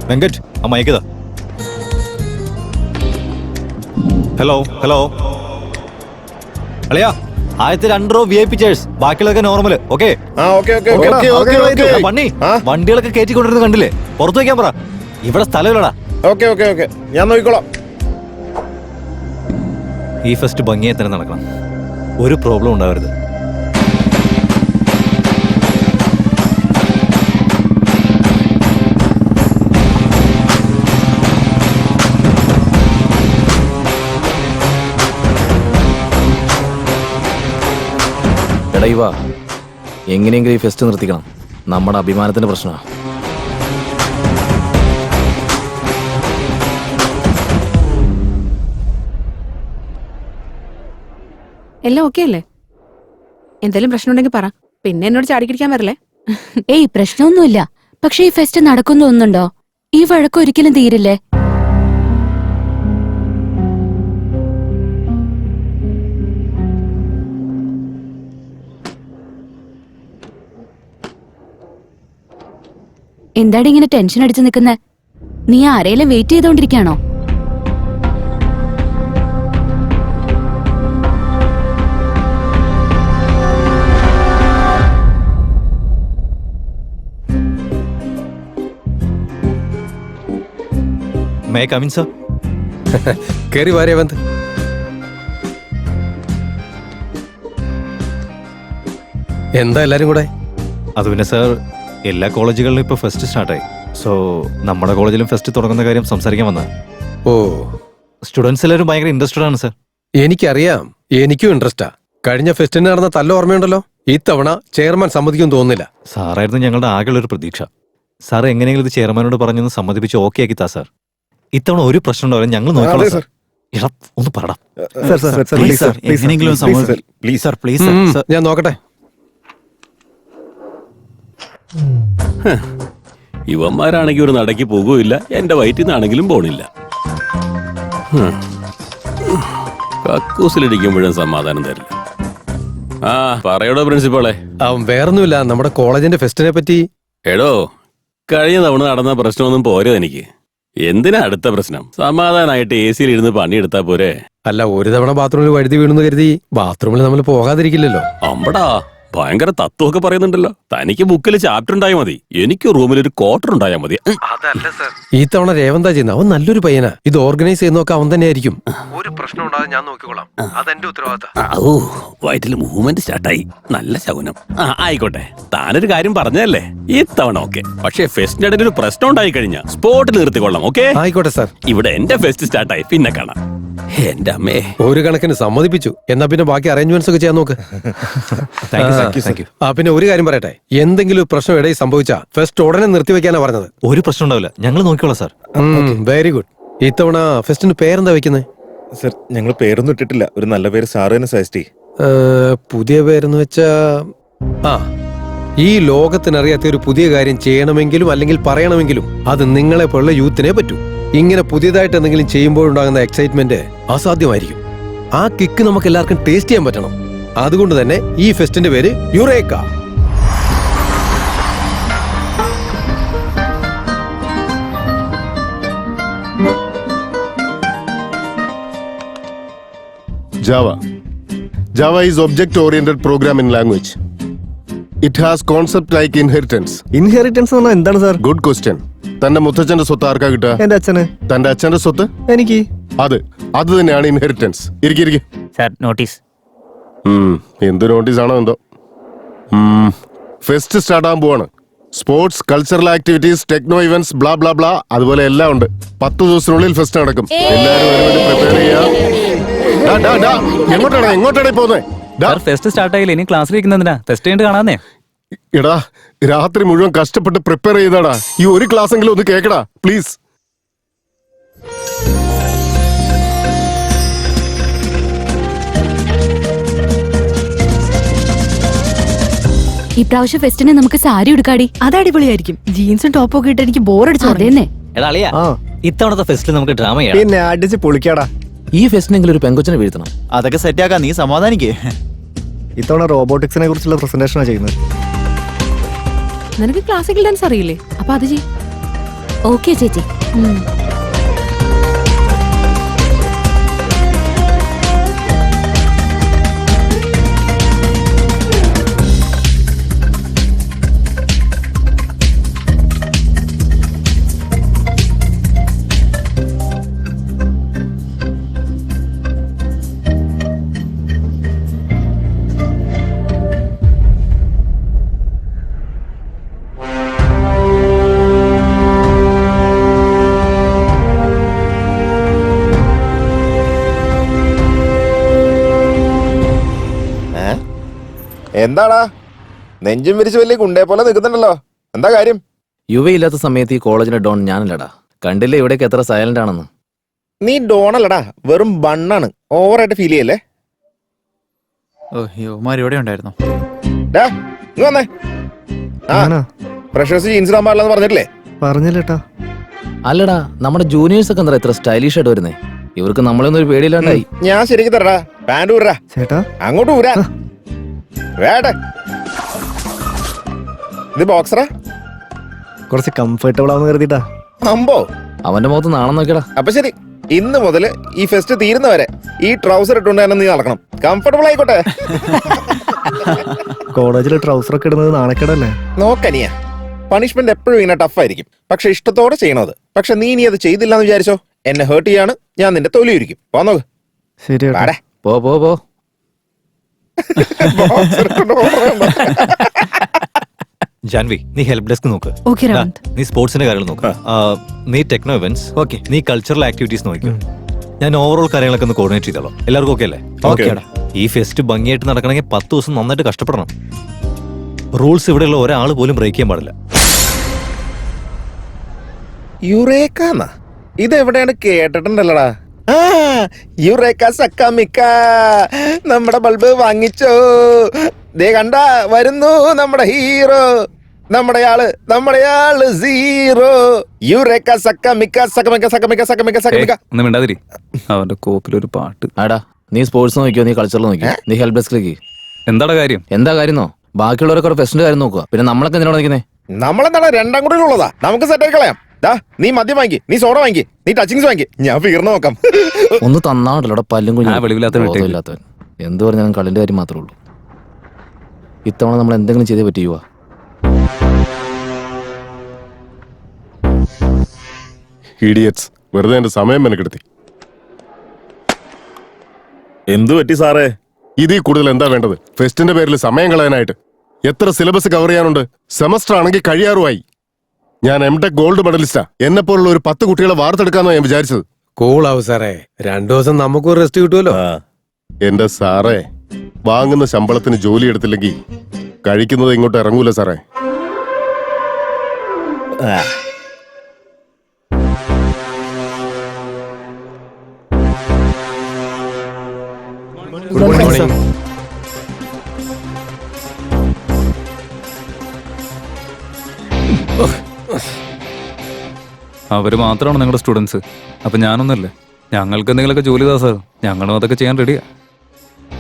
വെങ്കറ്റ് ആ മയക്കതാ. Hello hello അളിയാ, ആദ്യത്തെ 2 റോ VIP ചെയർസ്, ബാക്കിയുള്ളതൊക്കെ നോർമൽ. ഓക്കെ പണി വണ്ടികളൊക്കെ കയറ്റി കൊണ്ടിരുന്നത് കണ്ടില്ലേ? പുറത്തു വയ്ക്കാൻ പറ, ഇവിടെ സ്ഥലമില്ലടാ. ഓക്കെ ഞാൻ നോക്കിക്കോളാം. ഈ ഫെസ്റ്റ് ഭംഗിയെ തന്നെ നടക്കണം, ഒരു പ്രോബ്ലം ഉണ്ടാവരുത്. എടൈവാ, എങ്ങനെയെങ്കിലും ഈ ഫെസ്റ്റ് നിർത്തിക്കണം. നമ്മുടെ അഭിമാനത്തിന്റെ പ്രശ്നമാണ്. എല്ലാം ഓക്കെ അല്ലേ? എന്തെങ്കിലും പ്രശ്നം ഉണ്ടെങ്കിൽ പറ, പിന്നെ എന്നോട് ചാടിക്കിടിക്കാൻ വരല്ലേ. ഏയ് പ്രശ്നമൊന്നുമില്ല. പക്ഷെ ഈ ഫെസ്റ്റ് നടക്കുന്നു തോന്നുന്നുണ്ടോ? ഈ വഴക്ക് ഒരിക്കലും തീരില്ലേ? എന്താടി ഇങ്ങനെ ടെൻഷൻ അടിച്ചു നിൽക്കുന്നെ? നീ ആരെയും വെയിറ്റ് ചെയ്തോണ്ടിരിക്കാണോ? May come in sir? കേറി വാ രേവന്ത്. എന്താ എല്ലാരും കൂടെ? അത് പിന്നെ സർ, എല്ലാ കോളേജുകളിലും ഇപ്പോൾ ഫെസ്റ്റ് സ്റ്റാർട്ടായി. സോ നമ്മുടെ കോളേജിലും ഫെസ്റ്റ് തുടങ്ങുന്ന കാര്യം സംസാരിക്കാൻ വന്നത്. ഓ, സ്റ്റുഡൻസ് എല്ലാവരും ഭയങ്കര ഇൻട്രസ്റ്റഡ് ആണ് സർ. എനിക്കറിയാം, എനിക്കും ഇൻട്രസ്റ്റാ. കഴിഞ്ഞ ഫെസ്റ്റിന് നടന്ന തല്ല ഓർമ്മയുണ്ടല്ലോ. ഇത്തവണ ചെയർമാൻ സമ്മതിക്കും തോന്നുന്നില്ല. സാറായിരുന്നു ഞങ്ങളുടെ ആകെയുള്ള ഒരു പ്രതീക്ഷ. സാർ എങ്ങനെയെങ്കിലും ഇത് ചെയർമാനോട് പറഞ്ഞൊന്ന് സമ്മതിപ്പിച്ച് ഓക്കെ ആക്കി താ സാർ. ഇത്തവണ ഒരു പ്രശ്നം ഉണ്ടാവില്ല, ഞങ്ങൾ നോക്കണം സാർ. എടാ ഒന്ന് പറടാ. ഞാൻ നോക്കട്ടെ. ഇവന്മാരാണെങ്കിൽ ഒരു നടക്കി പോകുകയില്ല, എന്റെ വയറ്റിൽ നിന്നാണെങ്കിലും പോണില്ല. കക്കൂസിലിരിക്കുമ്പോഴും സമാധാനം തരില്ല. ആ പറയടോ പ്രിൻസിപ്പാളെ. അവൻ വേറൊന്നുമില്ല, നമ്മുടെ കോളേജിന്റെ ഫെസ്റ്റിനെ പറ്റി. എടോ, കഴിഞ്ഞ തവണ നടന്ന പ്രശ്നമൊന്നും പോരോ എനിക്ക്. എന്തിനാ അടുത്ത പ്രശ്നം? സമാധാനായിട്ട് AC ഇരുന്ന് പണിയെടുത്താ പോരെ? അല്ല, ഒരു തവണ ബാത്റൂമിൽ വഴുതി വീണെന്ന് കരുതി ബാത്റൂമിൽ നമ്മൾ പോകാതിരിക്കില്ലല്ലോ. അമ്പടാ, ഭയങ്കര തത്വമൊക്കെ പറയുന്നുണ്ടല്ലോ. തനിക്ക് ബുക്കിൽ ചാപ്റ്റർ ഉണ്ടായാൽ മതി, എനിക്ക് റൂമിൽ ഒരു ക്വാർട്ടർ ഉണ്ടായാൽ മതി. ഈ തവണ രേവന്താ ചെയ്യുന്ന, അവൻ നല്ലൊരു പയ്യനാ. ഇത് ഓർഗനൈസ് ചെയ്യുന്നൊക്കെ അവൻ തന്നെ ആയിരിക്കും. ഒരു പ്രശ്നം ഉണ്ടാകാതെ ഞാൻ നോക്കിക്കോളാം, അതെന്റെ ഉത്തരവാദിത്തം. ഓ, വയറ്റിൽ മൂവ്മെന്റ് സ്റ്റാർട്ടായി. നല്ല ശകുനം. ആയിക്കോട്ടെ, താനൊരു കാര്യം പറഞ്ഞതല്ലേ, ഇത്തവണ ഓക്കെ. പക്ഷേ ഫെസ്റ്റിന്റെ ഇടയിൽ ഒരു പ്രശ്നം ഉണ്ടായി കഴിഞ്ഞാൽ സ്പോട്ടിൽ നിർത്തിക്കൊള്ളാം. ഓക്കെ ആയിക്കോട്ടെ സാർ. ഇവിടെ എന്റെ ഫെസ്റ്റ് സ്റ്റാർട്ടായി, പിന്നെ കാണാം. എന്റെ അമ്മേ, ഒരു കണക്കിന് സമ്മതിപ്പിച്ചു. എന്നാ പിന്നെ ബാക്കി അറേഞ്ച്മെന്റ്സ് ഒക്കെ ചെയ്യാൻ നോക്ക്. പിന്നെ ഒരു കാര്യം പറയട്ടെ, എന്തെങ്കിലും പ്രശ്നം ഇടയിൽ സംഭവിച്ചാ ഫെസ്റ്റ് ഉടനെ നിർത്തിവെക്കാനാ പറഞ്ഞത്. ഒരു പ്രശ്നം ഉണ്ടാവില്ല, ഞങ്ങൾ നോക്കിക്കോളാം സാർ. Very good. ഇത്തവണ ഫെസ്റ്റിന് പേരെന്താ വെക്കുന്നത്? സർ, ഞങ്ങൾ പേരൊന്നും ഇട്ടിട്ടില്ല. ഒരു നല്ല പേര് സാറ് തന്നെ സജസ്റ്റ് ചെയ്യും. പുതിയ പേരെന്ന് വെച്ചാ, ഈ ലോകത്തിനറിയാത്ത ഒരു പുതിയ കാര്യം ചെയ്യണമെങ്കിലും അല്ലെങ്കിൽ പറയണമെങ്കിലും അത് നിങ്ങളെ പോലുള്ള യൂത്തിനെ പറ്റൂ. ഇങ്ങനെ പുതിയതായിട്ട് എന്തെങ്കിലും ചെയ്യുമ്പോഴുണ്ടാകുന്ന എക്സൈറ്റ്മെന്റ് അസാധ്യമായിരിക്കും. ആ കിക്ക് നമുക്ക് എല്ലാവർക്കും ടേസ്റ്റ് ചെയ്യാൻ പറ്റണം. അതുകൊണ്ട് തന്നെ ഈ ഫെസ്റ്റിന്റെ പേര് Eureka. Java is object-oriented programming language. It has concept like inheritance. Inheritance എന്ന് പറഞ്ഞാൽ എന്താണ് സാർ? Good question. തന്റെ മുത്തച്ഛന്റെ സ്വത്ത് ആർക്കാ കിട്ടുക? എന്റെ അച്ഛന്. തന്റെ അച്ഛന്റെ സ്വത്ത് എനിക്ക്. അത് തന്നെയാണ് ഇൻഹെറിറ്റൻസ്. ഇരിക്കും. Sir, notice. എന്ത് നോട്ടീസ് ആണോ എന്തോ. ഫെസ്റ്റ് സ്റ്റാർട്ട് ആകാൻ പോവാണ്. Sports, cultural activities, techno events, blah blah blah, അതുപോലെ എല്ലാം ഉണ്ട്. 10 ദിവസത്തിനുള്ളിൽ ഫെസ്റ്റ് നടക്കും. എല്ലാവരും അതിനുവേണ്ടി പ്രിപ്പയർ ചെയ്യാ. എങ്ങോട്ടാണ് പോകുന്നത്? ഫെസ്റ്റ് സ്റ്റാർട്ട് ആയില്ല, ഇനി ക്ലാസ്സിൽ ഇരിക്കുന്നതിനാ ടെസ്റ്റ് ചെയ്ത് കാണാന്നേ. എടാ, രാത്രി മുഴുവൻ കഷ്ടപ്പെട്ട് പ്രിപ്പയർ ചെയ്താടാ. ഈ ഒരു ക്ലാസ് എങ്കിലും ഒന്ന് കേക്കടാ പ്ലീസ്. ഇപ്രാവശ്യം ഫെസ്റ്റിന് നമുക്ക് സാരി എടുക്കാടി. അത് അടിപൊളിയായിരിക്കും. ജീൻസും ടോപ്പും ഒക്കെ ഇട്ട് എനിക്ക് ബോറടിച്ചു. അതേന്നെ. ഇത്തവണത്തെ ഫെസ്റ്റിൽ നമുക്ക് ഡ്രാമ ചെയ്യാം. പിന്നെ അടിച്ച് പൊളിക്കാടാ. ഈ ഫെസ്റ്റിനെങ്കിലും ഒരു പെങ്കൊച്ചിനെ വീഴ്ത്തണം. അതൊക്കെ സെറ്റ് ആക്കാം, നീ സമാധാനിക്കേ. ഇത്തവണ റോബോട്ടിക്സിനെ കുറിച്ചുള്ള പ്രസന്റേഷനാണ് ചെയ്യുന്നത്. നിനക്ക് ക്ലാസിക്കൽ ഡാൻസ് അറിയില്ലേ? അപ്പൊ അത് ചെയ്യും. ഓക്കെ ചേച്ചി. എന്താടാ നെഞ്ചും വിരിച്ച് വലിയ കുണ്ടേ പോലെ നിൽക്കുന്നുണ്ടല്ലോ, എന്താ കാര്യം? യുവയില്ലാത്ത സമയത്ത് ഈ കോളേജിന്റെ ഡോൺ ഞാനല്ലടാ. കണ്ടില്ലേ ഇവിടേക്ക് എത്ര സൈലന്റ് ആണെന്ന്. നീ ഡോണല്ലടാ, വെറും ബണ്ണാണ്. ഓവറായിട്ട് ഫീൽ ചെയ്യല്ലേ? ഓ യുവമാർ ഇവിടെ ഉണ്ടായിരുന്നു. ഡാ, ഇങ്ങ് വന്നേ. ആ ഫ്രഷേഴ്സ് ജീൻസ് ഇടാൻ പാടില്ലെന്ന് പറഞ്ഞിട്ടില്ലേ? പറഞ്ഞില്ലേട്ടാ. അല്ലടാ, നമ്മുടെ ജൂനിയേഴ്സ് ഒക്കെ എന്താ ഇത്ര സ്റ്റൈലിഷ് ആയിട്ട് വരുന്നേ? ഇവർക്ക് നമ്മളൊന്നും ഒരു പേടിയില്ലാണ്ടായി. ഞാൻ ശരിക്കും തരടാ. പാൻറ് ഊരാ, ചേട്ടാ അങ്ങോട്ട് ഊരാ. വേട്ടെ, ഇത് ബോക്സറാ? കുറച്ച് കംഫർട്ടബിൾ ആവുന്ന കരുതിട്ടാ. അമ്പോ, അവന്റെ മുഖത്ത് നാണം നോക്കിയടാ. അപ്പൊ ശരി, ഇന്ന് മുതല് ഈ ഫെസ്റ്റ് തീരുന്നവരെ ഈ ട്രൗസർ ഇട്ടുകൊണ്ട് തന്നെ നീ നടക്കണം. കംഫർട്ടബിൾ ആയിക്കോട്ടെ. കോളേജിൽ ട്രൗസർ ഒക്കെ ഇടുന്നത് നാണക്കേടല്ലേ? നോക്കനിയ, പണിഷ്മെന്റ് എപ്പോഴും ഇങ്ങനെ ടഫായിരിക്കും, പക്ഷെ ഇഷ്ടത്തോടെ ചെയ്യണത്. പക്ഷെ നീ ഇനി അത് ചെയ്തില്ല എന്ന് വിചാരിച്ചോ, എന്നെ ഹേർട്ട് ചെയ്യാണ്, ഞാൻ നിന്റെ തൊലി ഇരിക്കും. പോന്നോക്ക്. ശരി ചേട്ടാ. പാടെ. പോ പോ പോ. ജാൻവി, നീ ഹെൽപ്പ് ഡെസ്ക് നോക്ക്. ഓക്കെ ദാ, രാവന്ത്. നീ സ്പോർട്സിന്റെ കാര്യങ്ങൾ നോക്ക്. നീ ടെക്നോ ഇവന്റ്സ്, ഓക്കെ. നീ കൾച്ചറൽ ആക്ടിവിറ്റീസ് നോക്കും. ഞാൻ ഓവറോൾ കാര്യങ്ങളൊക്കെ ഒന്ന് കോർഡിനേറ്റ് ചെയ്തോളാം. എല്ലാവർക്കും ഓക്കെ അല്ലേ? ഓക്കെടാ. ഈ ഫെസ്റ്റ് ഭംഗിയായിട്ട് നടക്കണമെങ്കിൽ 10 ദിവസം നന്നായിട്ട് കഷ്ടപ്പെടണം. റൂൾസ് ഇവിടെയുള്ള ഒരാൾ പോലും ബ്രേക്ക് ചെയ്യാൻ പാടില്ല. യുറേക്കാന്നാ? ഇത് എവിടെയാണ് കേട്ടിട്ടുണ്ടല്ലടാ. ആ, യുറേക്ക സക്കമിക്ക, നമ്മുടെ ബൾബ് വാങ്ങിച്ചോ. ദേ കണ്ട വരുന്നു നമ്മുടെ ഹീറോ, നമ്മുടെ ആള് സീറോ. യുറേക്ക സക്കമിക്ക സക്കമിക്ക സക്കമിക്ക സക്കമിക്ക സക്കമിക്ക. ഒന്നും മിണ്ടാതിരി, അവന്റെ കോപ്പിലൊരു പാട്ട്. ആടാ, നീ സ്പോർട്സ് നോക്കിയോ, നീ കൾച്ചറൽ നോക്കിയോ, നീ ഹെൽപ്പ് ഡെസ്കിലേക്ക്. എന്താടാ കാര്യം? എന്താ കാര്യന്നോ? ബാക്കിയുള്ളവരൊക്കെ ഫെസ്റ്റിന്റെ കാര്യം നോക്കുക. പിന്നെ നമ്മളൊക്കെ എന്തിനാണ് നിൽക്കുന്നേ? നമ്മളെന്താണ് രണ്ടാം കൂടെ ഉള്ളതാ, നമുക്ക് സെറ്റ് ആയി കളയാം. ദാ, നീ മദ്യം വാങ്ങി, നീ സോഡ വാങ്ങി, നീ ടച്ചിങ്സ് വാങ്ങി, ഞാൻ ഫിഗറിന് നോക്കാം. ഒന്ന് തന്നാണ്ടല്ലോ പല്ലും ആ, വെളിവില്ലാത്ത വിട്ടേ. ഇല്ലാത്തവൻ. എന്ത് പറഞ്ഞാലും കളിന്റെ കാര്യം മാത്രമേ ഉള്ളൂ. ഇത്തവണ നമ്മൾ എന്തെങ്കിലും ചെയ്തേ പറ്റിയുക. ഇഡിയറ്റ്സ്, വെറുതെ എന്റെ സമയം മെനക്കെടുത്തി. എന്തു പറ്റി സാറേ? ഇതിൽ കൂടുതൽ എന്താ വേണ്ടത്? ഫെസ്റ്റിന്റെ പേരിൽ സമയം കളയാനായിട്ട് എത്ര സിലബസ് കവർ ചെയ്യാനുണ്ട്? സെമസ്റ്റർ ആണെങ്കിൽ കഴിയാറുമായി. ഞാൻ എംടെക് ഗോൾഡ് മെഡലിസ്റ്റാ. എന്നെ പോലുള്ള ഒരു 10 കുട്ടികളെ വാർത്തെടുക്കാന്നോ ഞാൻ വിചാരിച്ചത്. കൂളാവും സാറേ, 2 ദിവസം നമുക്കൊരു റെസ്റ്റ് കിട്ടുമല്ലോ. എന്റെ സാറേ, വാങ്ങുന്ന ശമ്പളത്തിന് ജോലി എടുത്തില്ലെങ്കിൽ കഴിക്കുന്നത് ഇങ്ങോട്ട് ഇറങ്ങൂല സാറേ. Good morning sir. അവര് മാത്രമാണ് നിങ്ങളുടെ സ്റ്റുഡൻസ്. അപ്പൊ ഞാനൊന്നല്ലേ? ഞങ്ങൾക്ക് എന്തെങ്കിലുമൊക്കെ ജോലി താ സാർ, ഞങ്ങളും അതൊക്കെ ചെയ്യാൻ റെഡിയാ.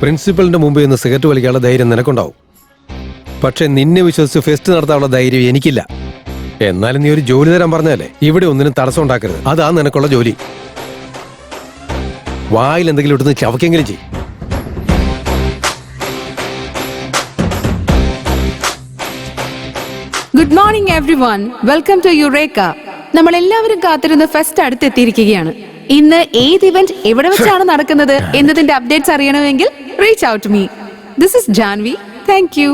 പ്രിൻസിപ്പലിന്റെ മുമ്പിൽ നിന്ന് സിഗരറ്റ് വലിക്കാനുള്ള ധൈര്യം നിനക്കുണ്ടാവും, പക്ഷെ നിന്നെ വിശ്വസിച്ച് ഫെസ്റ്റ് നടത്താനുള്ള ധൈര്യം എനിക്കില്ല. എന്നാലും നീ ഒരു ജോലി തരാൻ പറഞ്ഞാലേ ഇവിടെ ഒന്നിനും തടസ്സം ഉണ്ടാക്കരുത്. അതാ നിനക്കുള്ള ജോലി. വായിൽ എന്തെങ്കിലും ഇടുന്ന് ചവക്കെങ്കിലും ചെയ്യും. Good morning everyone, welcome to Eureka. നമ്മൾ എല്ലാവരും കാത്തിരുന്ന ഫെസ്റ്റ് അടുത്തെത്തിയിരിക്കുകയാണ്. ഇന്ന് ഏത് ഇവന്റ് എവിടെ വെച്ചാണ് നടക്കുന്നത് എന്നതിന്റെ അപ്ഡേറ്റ്സ് അറിയണമെങ്കിൽ reach out me. This is Janvi. Thank you.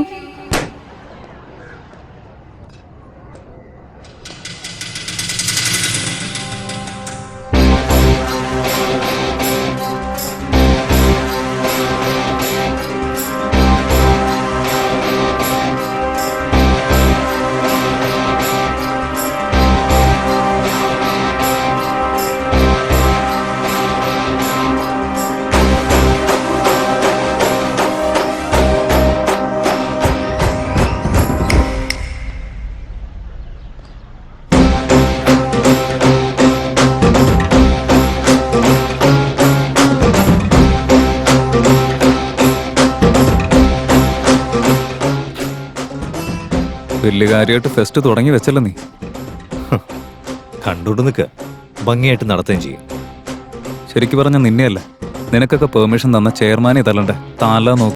വലിയ കാര്യമായിട്ട് ഫെസ്റ്റ് തുടങ്ങി വെച്ചല്ലോ നീ. കണ്ടോണ്ട് നിൽക്കുക, ഭംഗിയായിട്ട് നടത്തുകയും ചെയ്യും. ശരിക്കും പറഞ്ഞ നിന്നെയല്ല, നിനക്കൊക്കെ പെർമിഷൻ തന്ന ചെയർമാനെ തല്ലണ്ടേ. താല നോക്കി